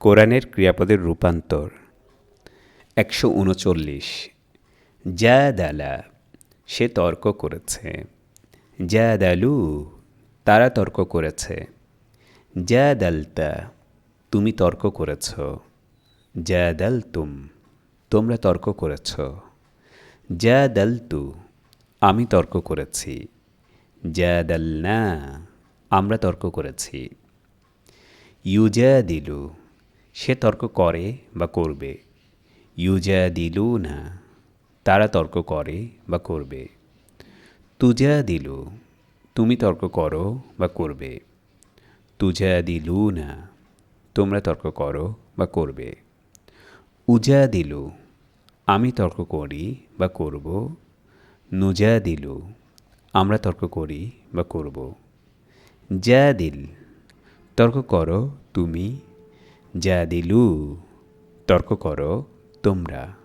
কোরআনের ক্রিয়াপদের রূপান্তর ১৩৯ জাদালা সে তর্ক করেছে, জাদালু তারা তর্ক করেছে, জাদালতা তুমি তর্ক করেছ, জাদালতুম তোমরা তর্ক করেছ, জাদালতু আমি তর্ক করেছি, জাদালনা আমরা তর্ক করেছি। ইউজাদিলু সে তর্ক করে বা করবে, ইউজাদিলুনা তারা তর্ক করে বা করবে। তুজাদিলু তুমি তর্ক করো বা করবে, তুজাদিলুনা তোমরা তর্ক করো বা করবে। উজাদিলু আমি তর্ক করি বা করব, নুজাদিলু আমরা তর্ক করি বা করব। জাদিল তর্ক করো তুমি, জাদিলু তর্ক করো তোমরা।